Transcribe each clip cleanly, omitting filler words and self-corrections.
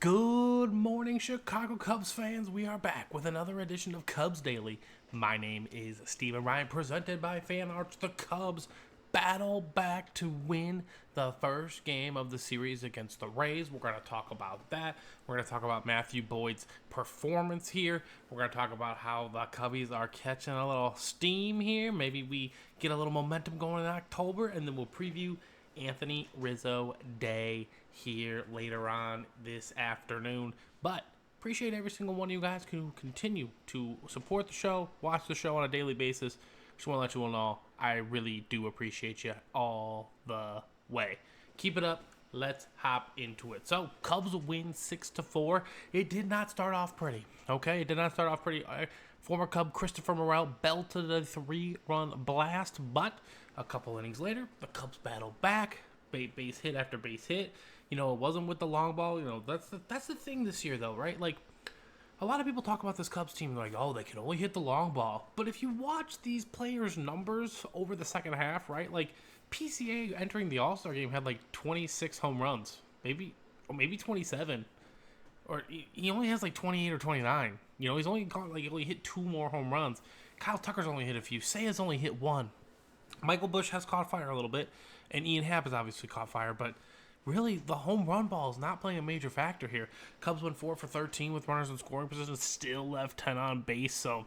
Good morning, Chicago Cubs fans. We are back with another edition of Cubs Daily. My name is Steven Ryan, presented by Fan Arts. The Cubs battle back to win the first game of the series against the Rays. We're going to talk about that. We're going to talk about Matthew Boyd's performance here. We're going to talk about how the Cubbies are catching a little steam here. Maybe we get a little momentum going in October, and then we'll preview Anthony Rizzo Day here later on this afternoon. But appreciate every single one of you guys who continue to support the show, watch the show on a daily basis. Just want to let you all know I really do appreciate you all the way. Keep it up. Let's hop into it. So, Cubs win 6-4. It did not start off pretty. Okay, it did not start off pretty. Former Cub Christopher Morel belted a 3-run blast, but a couple innings later, the Cubs battled back, base hit after base hit. You know, it wasn't with the long ball. You know, that's the thing this year, though, right? Like, a lot of people talk about this Cubs team like, oh, they can only hit the long ball. But if you watch these players' numbers over the second half, right, like PCA entering the All-Star game had like 26 home runs, maybe 27, or he only has like 28 or 29. You know, he's only only hit 2 more home runs. Kyle Tucker's only hit a few. Seiya's only hit 1. Michael Busch has caught fire a little bit, and Ian Happ has obviously caught fire, but really, the home run ball is not playing a major factor here. Cubs went 4 for 13 with runners in scoring position, still left 10 on base, so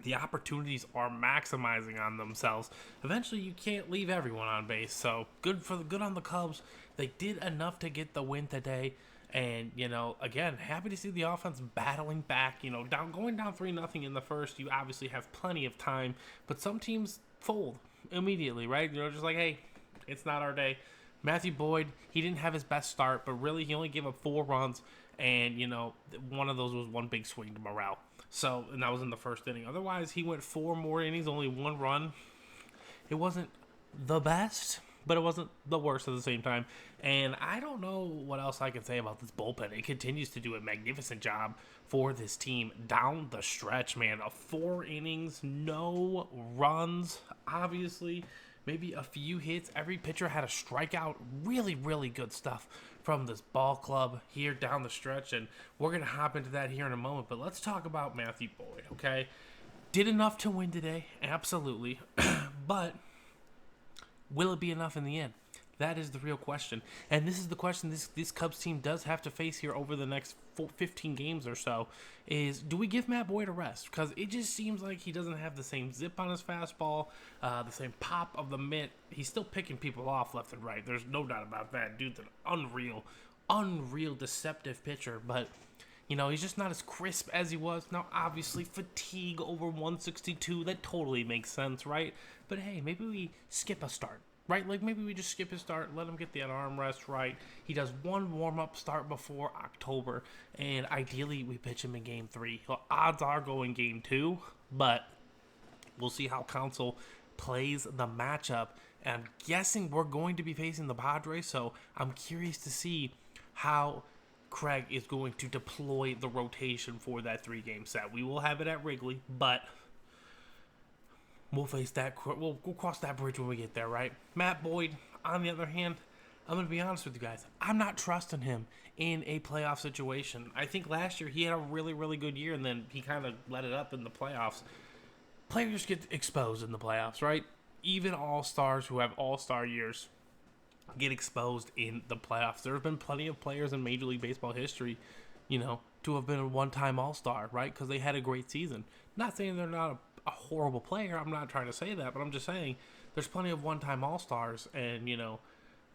the opportunities are maximizing on themselves. Eventually, you can't leave everyone on base, so good on the Cubs. They did enough to get the win today, and you know, again, happy to see the offense battling back. You know, going down 3-0 in the first, you obviously have plenty of time, but some teams fold immediately, right? You know, just like, hey, it's not our day. Matthew Boyd, he didn't have his best start, but really he only gave up 4 runs, and, you know, one of those was one big swing to Morel. So, and that was in the first inning. Otherwise, he went 4 more innings, only 1 run. It wasn't the best, but it wasn't the worst at the same time. And I don't know what else I can say about this bullpen. It continues to do a magnificent job for this team down the stretch, man. 4 innings, no runs, obviously. Maybe a few hits. Every pitcher had a strikeout. Really, really good stuff from this ball club here down the stretch. And we're going to hop into that here in a moment. But let's talk about Matthew Boyd, okay? Did enough to win today. Absolutely. But will it be enough in the end? That is the real question. And this is the question this Cubs team does have to face here over the next 15 games or so is, do we give Matt Boyd a rest? Because it just seems like he doesn't have the same zip on his fastball, the same pop of the mitt. He's still picking people off left and right. There's no doubt about that. Dude's an unreal deceptive pitcher. But, you know, he's just not as crisp as he was. Now, obviously, fatigue over 162, that totally makes sense, right? But, hey, maybe we skip a start. Right, like maybe we just skip his start, let him get the arm rest right. He does one warm-up start before October, and ideally we pitch him in Game 3. Well, odds are going Game 2, but we'll see how Council plays the matchup. And I'm guessing we're going to be facing the Padres, so I'm curious to see how Craig is going to deploy the rotation for that 3-game set. We will have it at Wrigley, but we'll face that. We'll cross that bridge when we get there, right? Matt Boyd, on the other hand, I'm going to be honest with you guys. I'm not trusting him in a playoff situation. I think last year he had a really, really good year, and then he kind of let it up in the playoffs. Players get exposed in the playoffs, right? Even all-stars who have all-star years get exposed in the playoffs. There have been plenty of players in Major League Baseball history, you know, to have been a one-time all-star, right? Because they had a great season. Not saying they're not a horrible player. I'm not trying to say that, but I'm just saying there's plenty of one-time all-stars, and, you know,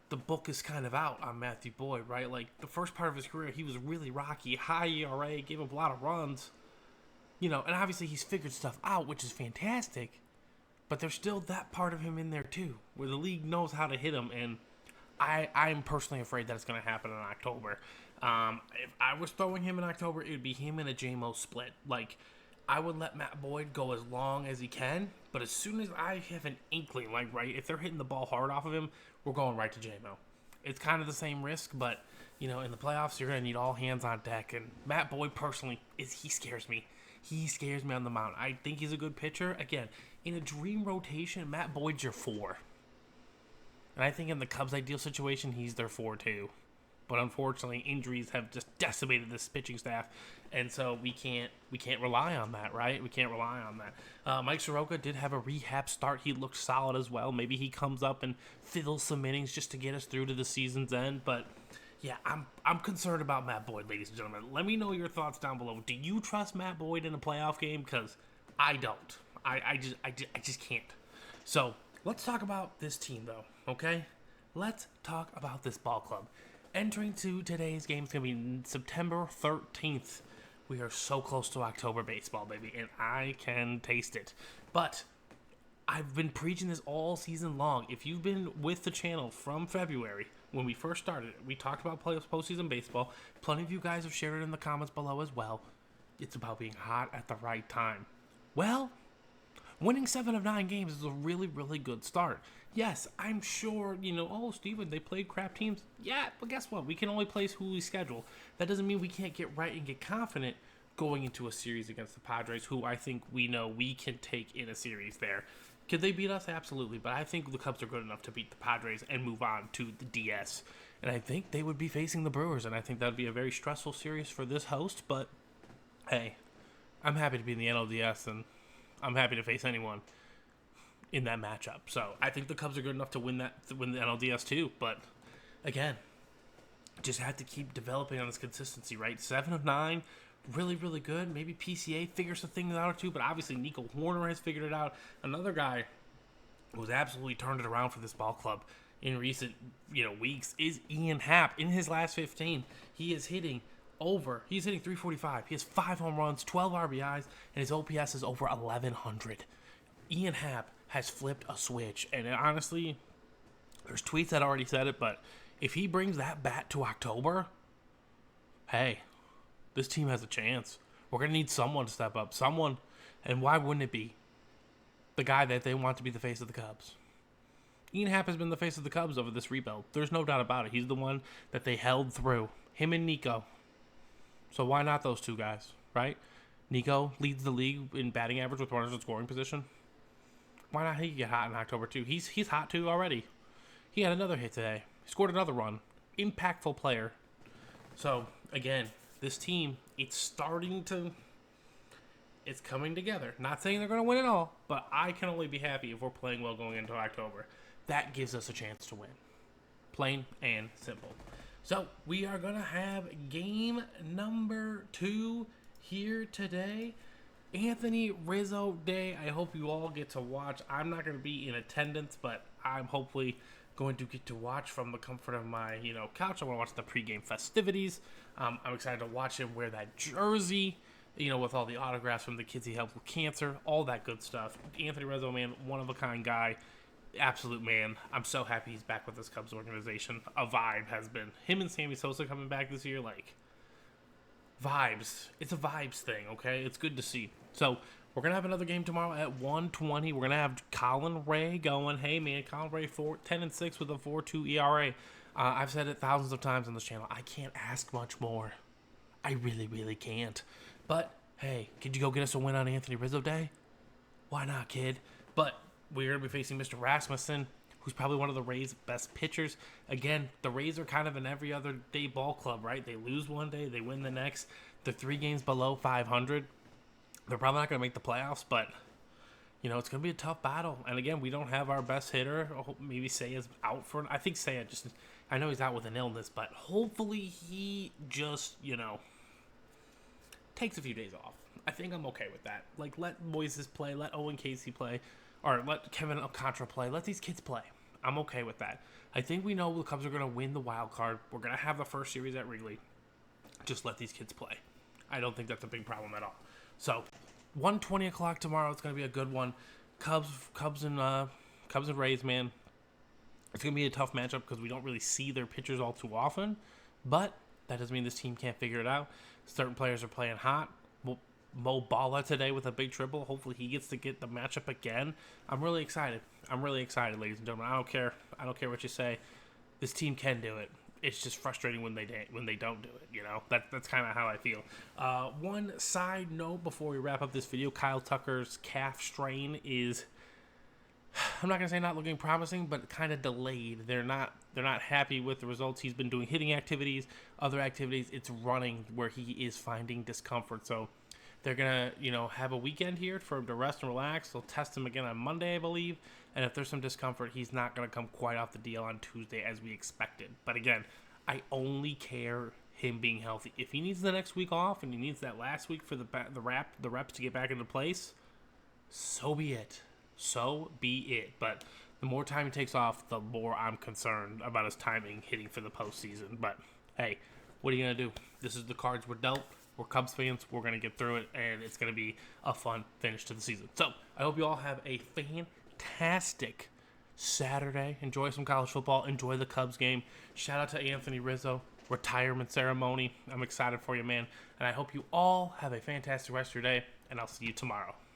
the book is kind of out on Matthew Boyd, right? Like, the first part of his career, he was really rocky, high ERA, gave up a lot of runs, you know, and obviously he's figured stuff out, which is fantastic, but there's still that part of him in there, too, where the league knows how to hit him, and I'm personally afraid that it's going to happen in October. If I was throwing him in October, it would be him and a J-Mo split. Like, I would let Matt Boyd go as long as he can, but as soon as I have an inkling, like, right, if they're hitting the ball hard off of him, we're going right to J-Mo. It's kind of the same risk, but, you know, in the playoffs, you're going to need all hands on deck, and Matt Boyd, personally, he scares me. He scares me on the mound. I think he's a good pitcher. Again, in a dream rotation, Matt Boyd's your 4. And I think in the Cubs' ideal situation, he's their 4 too. But unfortunately, injuries have just decimated this pitching staff, and so we can't rely on that, right? We can't rely on that. Mike Soroka did have a rehab start. He looked solid as well. Maybe he comes up and fills some innings just to get us through to the season's end. But yeah, I'm concerned about Matt Boyd, ladies and gentlemen. Let me know your thoughts down below. Do you trust Matt Boyd in a playoff game? Because I don't. I just can't. So let's talk about this team, though. Okay, let's talk about this ball club. Entering to today's game is going to be September 13th. We are so close to October baseball, baby, and I can taste it. But I've been preaching this all season long. If you've been with the channel from February, when we first started, we talked about postseason baseball. Plenty of you guys have shared it in the comments below as well. It's about being hot at the right time. Well, winning 7 of 9 games is a really, really good start. Yes, I'm sure, oh, Steven, they played crap teams. Yeah, but guess what? We can only place who we schedule. That doesn't mean we can't get right and get confident going into a series against the Padres, who I think we know we can take in a series there. Could they beat us? Absolutely. But I think the Cubs are good enough to beat the Padres and move on to the DS. And I think they would be facing the Brewers, and I think that would be a very stressful series for this host. But, hey, I'm happy to be in the NLDS, and I'm happy to face anyone in that matchup. So I think the Cubs are good enough to win the NLDS too. But again, just have to keep developing on this consistency, right? 7 of 9, really, really good. Maybe PCA figures some things out or two, but obviously Nico Horner has figured it out. Another guy who's absolutely turned it around for this ball club in recent weeks is Ian Happ. In his last 15, he's hitting 345. He has 5 home runs, 12 RBIs, and his OPS is over 1,100. Ian Happ has flipped a switch, and honestly, there's tweets that already said it, but if he brings that bat to October, hey, this team has a chance. We're going to need someone to step up. Someone, and why wouldn't it be the guy that they want to be the face of the Cubs? Ian Happ has been the face of the Cubs over this rebuild. There's no doubt about it. He's the one that they held through. Him and Nico. So why not those two guys, right? Nico leads the league in batting average with runners in scoring position. Why not he get hot in October too? He's hot too already. He had another hit today. He scored another run. Impactful player. So, again, this team, it's coming together. Not saying they're going to win it all, but I can only be happy if we're playing well going into October. That gives us a chance to win. Plain and simple. So, we are going to have game number 2 here today. Anthony Rizzo Day. I hope you all get to watch. I'm not going to be in attendance, but I'm hopefully going to get to watch from the comfort of my, couch. I want to watch the pregame festivities. I'm excited to watch him wear that jersey, with all the autographs from the kids he helped with cancer, all that good stuff. Anthony Rizzo, man, one-of-a-kind guy. Absolute man. I'm so happy he's back with this Cubs organization. A vibe has been. Him and Sammy Sosa coming back this year, vibes. It's a vibes thing, okay? It's good to see. So, we're going to have another game tomorrow at 1:20. We're going to have Colin Ray going. Hey, man, Colin Ray 10-6 with a 4.2 ERA. I've said it thousands of times on this channel. I can't ask much more. I really, really can't. But, hey, could you go get us a win on Anthony Rizzo Day? Why not, kid? But we're going to be facing Mr. Rasmussen, who's probably one of the Rays' best pitchers. Again, the Rays are kind of an every other day ball club, right? They lose one day, they win the next. They're 3 games below 500. They're probably not going to make the playoffs, but, it's going to be a tough battle. And again, we don't have our best hitter. Maybe Saya's out for, I think Saya I know he's out with an illness, but hopefully he just, takes a few days off. I think I'm okay with that. Let Moises play, let Owen Casey play, or let Kevin Alcantara play. Let these kids play. I'm okay with that. I think we know the Cubs are going to win the wild card. We're going to have the first series at Wrigley. Just let these kids play. I don't think that's a big problem at all. So, 1:20 o'clock tomorrow. It's going to be a good one. Cubs and Rays, man. It's going to be a tough matchup because we don't really see their pitchers all too often. But that doesn't mean this team can't figure it out. Certain players are playing hot. Mo Bala today with a big triple. Hopefully he gets to get the matchup again. I'm really excited. Ladies and gentlemen. I don't care what you say. This team can do it. It's just frustrating when they don't do it. That's kind of how I feel. One side note before we wrap up this video: Kyle Tucker's calf strain is I'm not gonna say not looking promising, but kind of delayed. They're not happy with the results. He's been doing hitting activities, other activities. It's running where he is finding discomfort. So they're gonna have a weekend here for him to rest and relax. They'll test him again on Monday, I believe. And if there's some discomfort, he's not gonna come quite off the deal on Tuesday as we expected. But again, I only care him being healthy. If he needs the next week off and he needs that last week for the reps to get back into place, so be it. So be it. But the more time he takes off, the more I'm concerned about his timing hitting for the postseason. But hey, what are you going to do? This is the cards we're dealt. We're Cubs fans. We're going to get through it, and it's going to be a fun finish to the season. So I hope you all have a fantastic Saturday. Enjoy some college football. Enjoy the Cubs game. Shout out to Anthony Rizzo. Retirement ceremony. I'm excited for you, man. And I hope you all have a fantastic rest of your day, and I'll see you tomorrow.